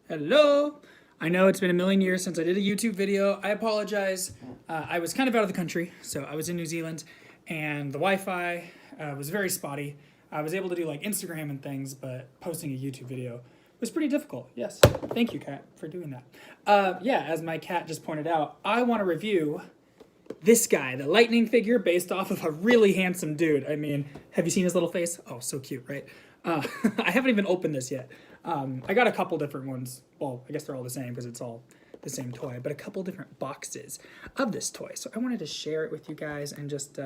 Hello! I know it's been a million years since I did a YouTube video. I apologize. I was kind of out of the country, so I was in New Zealand, and the Wi-Fi was very spotty. I was able to do like Instagram and things, but posting a YouTube video was pretty difficult. Yes, thank you, Kat, for doing that. Yeah, as my cat just pointed out, I want to review this guy, the lightning figure based off of a really handsome dude. I mean, have you seen his little face? Oh, so cute, right? I haven't even opened this yet. I got a couple different ones. Well, I guess they're all the same because it's all the same toy, but a couple different boxes of this toy. So I wanted to share it with you guys and just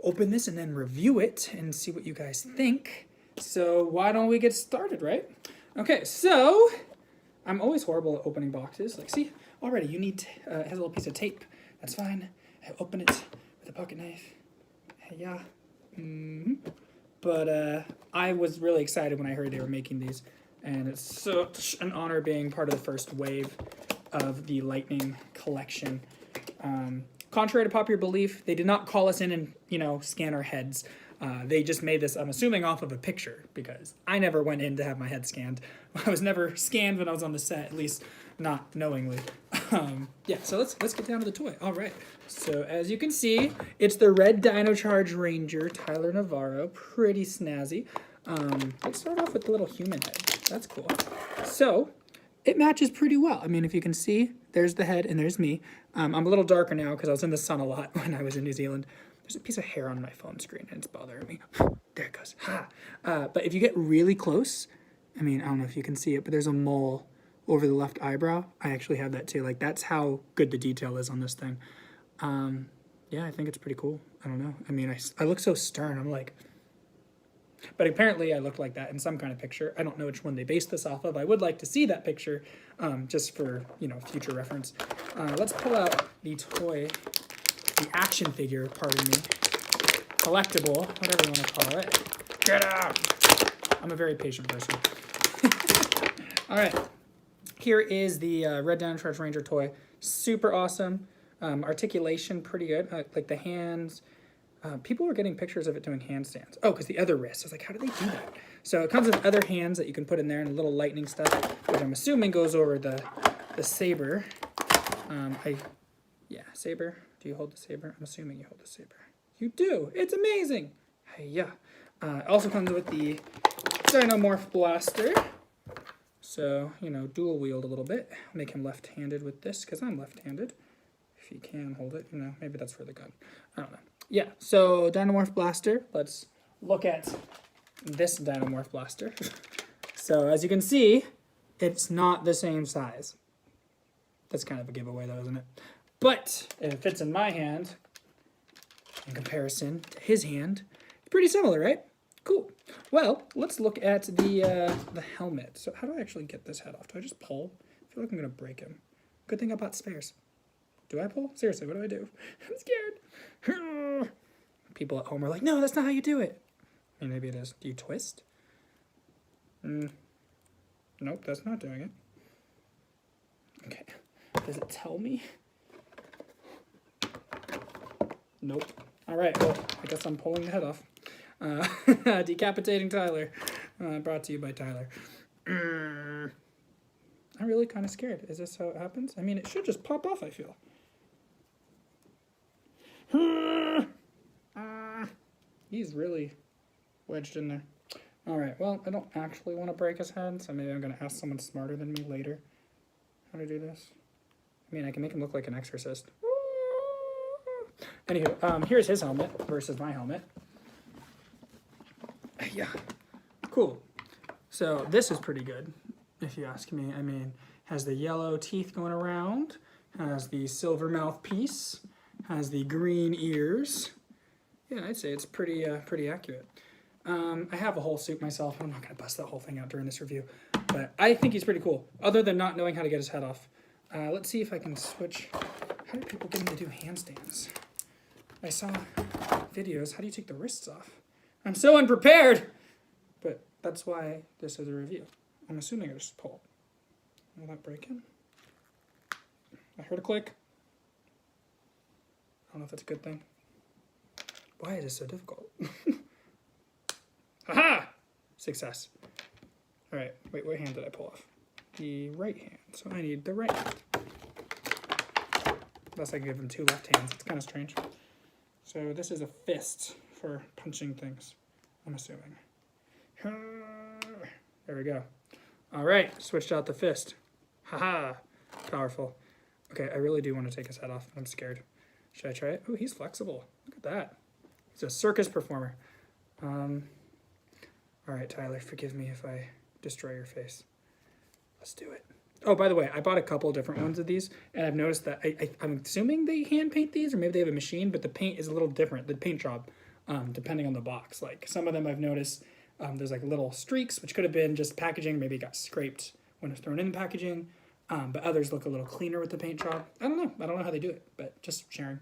open this and then review it and see what you guys think. So why don't we get started, right? Okay, so I'm always horrible at opening boxes. Like, see, already you need, it has a little piece of tape. That's fine. I open it with a pocket knife. Yeah. But I was really excited when I heard they were making these, and it's such an honor being part of the first wave of the Lightning collection. Contrary to popular belief, they did not call us in and, you know, scan our heads. They just made this, I'm assuming, off of a picture, because I never went in to have my head scanned. I was never scanned when I was on the set, at least not knowingly. Yeah, so let's get down to the toy. All right, so as you can see, it's the Red Dino Charge Ranger, Tyler Navarro. Pretty snazzy. Let's start off with the little human head. That's cool. So it matches pretty well. I mean, if you can see, there's the head and there's me. I'm a little darker now because I was in the sun a lot when I was in New Zealand. There's a piece of hair on my phone screen and it's bothering me. There it goes. Ha! But if you get really close, I mean, I don't know if you can see it, but there's a mole over the left eyebrow. I actually have that too. Like, that's how good the detail is on this thing. Yeah, I think it's pretty cool. I don't know. I mean, I look so stern. I'm like... But apparently I look like that in some kind of picture. I don't know which one they based this off of. I would like to see that picture, just for, you know, future reference. Let's pull out the toy, the action figure, pardon me, collectible, whatever you want to call it. Get out! I'm a very patient person. All right, here is the Red Dino Charge Ranger toy. Super awesome. Articulation, pretty good. Like the hands. People were getting pictures of it doing handstands. Oh, because the other wrist. I was like, how do they do that? So it comes with other hands that you can put in there and little lightning stuff, which I'm assuming goes over the saber. Yeah, saber. Do you hold the saber? I'm assuming you hold the saber. You do. It's amazing. Yeah. It also comes with the Dynomorph Blaster. So, you know, dual wield a little bit. Make him left-handed with this, because I'm left-handed. If you can hold it, you know, maybe that's for the gun. I don't know. Yeah, so Dynomorph Blaster. Let's look at this Dynomorph Blaster. So as you can see, it's not the same size. That's kind of a giveaway though, isn't it? But if it fits in my hand, in comparison to his hand, it's pretty similar, right? Cool. Well, let's look at the helmet. So how do I actually get this head off? Do I just pull? I feel like I'm gonna break him. Good thing I bought spares. Do I pull? Seriously, what do I do? I'm scared. People at home are like, no, that's not how you do it. I mean, maybe it is. Do you twist? Nope, that's not doing it. Okay. Does it tell me? Nope. All right, well, I guess I'm pulling the head off. Decapitating Tyler. Brought to you by Tyler. I'm really kind of scared. Is this how it happens? I mean, it should just pop off, I feel. He's really wedged in there. All right, well, I don't actually want to break his head, so maybe I'm going to ask someone smarter than me later how to do this. I mean, I can make him look like an exorcist. Anywho, here's his helmet versus my helmet. Yeah, cool. So this is pretty good, if you ask me. I mean, has the yellow teeth going around, has the silver mouthpiece, has the green ears. Yeah, I'd say it's pretty accurate. I have a whole suit myself. I'm not going to bust that whole thing out during this review, but I think he's pretty cool, other than not knowing how to get his head off. Let's see if I can switch. How do people get him to do handstands? I saw videos. How do you take the wrists off? I'm so unprepared! But that's why this is a review. I'm assuming I just pull. Will that break him? I heard a click. don't know if that's a good thing. Why is this so difficult? Haha! Success. All right, wait, what hand did I pull off? The right hand, so I need the right hand. Unless I can give them 2 left hands, it's kind of strange. So this is a fist for punching things, I'm assuming. There we go. All right, switched out the fist. Haha, powerful. Okay, I really do want to take his head off, but I'm scared. Should I try it? Oh, he's flexible. Look at that. He's a circus performer. All right, Tyler, forgive me if I destroy your face. Let's do it. Oh, by the way, I bought a couple different ones of these, and I've noticed that I'm assuming they hand paint these, or maybe they have a machine, but the paint is a little different, the paint job, depending on the box. Like some of them I've noticed there's like little streaks, which could have been just packaging, maybe it got scraped when it was thrown in the packaging, but others look a little cleaner with the paint job. I don't know how they do it, but just sharing.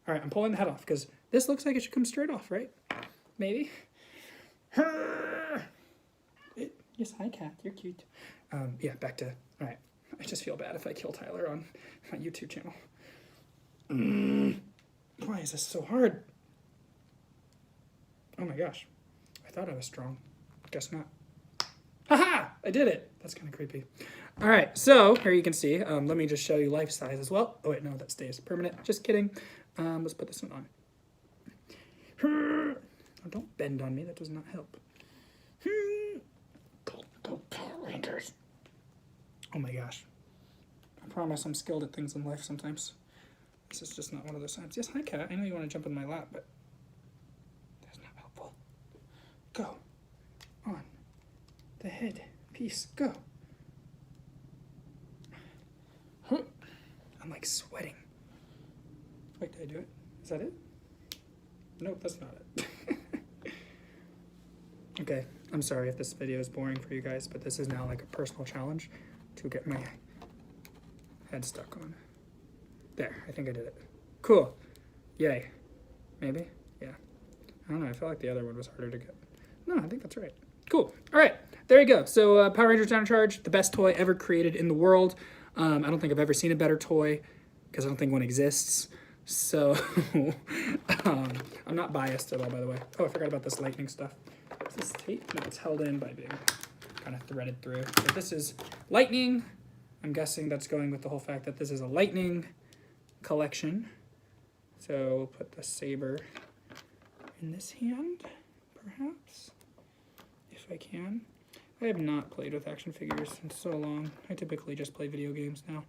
All right, I'm pulling the head off, because this looks like it should come straight off, right? Maybe. Yes, hi, cat. You're cute. Yeah, back to... All right. I just feel bad if I kill Tyler on my YouTube channel. Why is this so hard? Oh my gosh. I thought I was strong. Guess not. Haha! I did it! That's kind of creepy. All right, so here you can see. Let me just show you life size as well. Oh wait, no, that stays permanent. Just kidding. Let's put this one on. Oh, don't bend on me. That does not help. Go Power Rangers. Oh my gosh. I promise I'm skilled at things in life sometimes. This is just not one of those times. Yes, hi cat. I know you want to jump in my lap, but that's not helpful. Go. On. The head. Piece. Go. I'm like sweating. Wait, did I do it? Is that it? Nope, that's not it. Okay, I'm sorry if this video is boring for you guys, but this is now like a personal challenge to get my head stuck on. There, I think I did it. Cool. Yay. Maybe? Yeah. I don't know, I felt like the other one was harder to get. No, I think that's right. Cool. All right, there you go. So Power Rangers Dino Charge, the best toy ever created in the world. I don't think I've ever seen a better toy because I don't think one exists. So I'm not biased at all, by the way. Oh, I forgot about this lightning stuff. Is this tape? No, it's held in by being kind of threaded through. So this is lightning. I'm guessing that's going with the whole fact that this is a lightning collection. So we'll put the saber in this hand, perhaps, if I can. I have not played with action figures in so long. I typically just play video games now.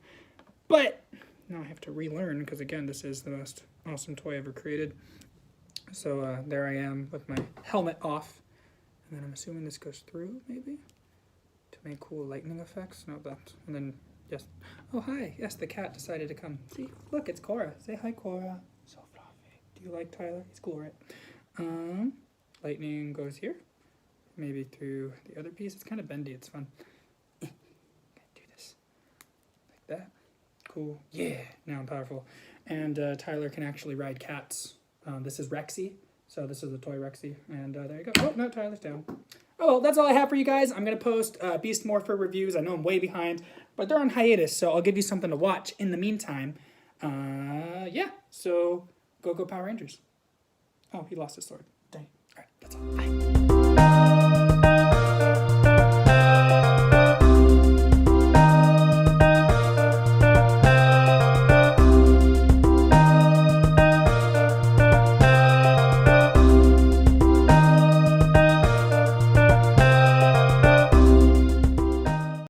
But now I have to relearn because, again, this is the most awesome toy ever created. So there I am with my helmet off. And then I'm assuming this goes through, maybe, to make cool lightning effects. No, that. And then, yes. Oh, hi. Yes, the cat decided to come. See, look, it's Cora. Say hi, Cora. So fluffy. Do you like Tyler? He's cool, right? Lightning goes here. Maybe through the other piece. It's kind of bendy. It's fun. Do this. Like that. Cool. Yeah. Now I'm powerful. And Tyler can actually ride cats. This is Rexy. So this is the toy Rexy, and there you go. Oh, no, Tyler's down. Oh, well, that's all I have for you guys. I'm going to post Beast Morpher reviews. I know I'm way behind, but they're on hiatus, so I'll give you something to watch in the meantime. Yeah, so go Power Rangers. Oh, he lost his sword. Dang. All right, that's all. Bye.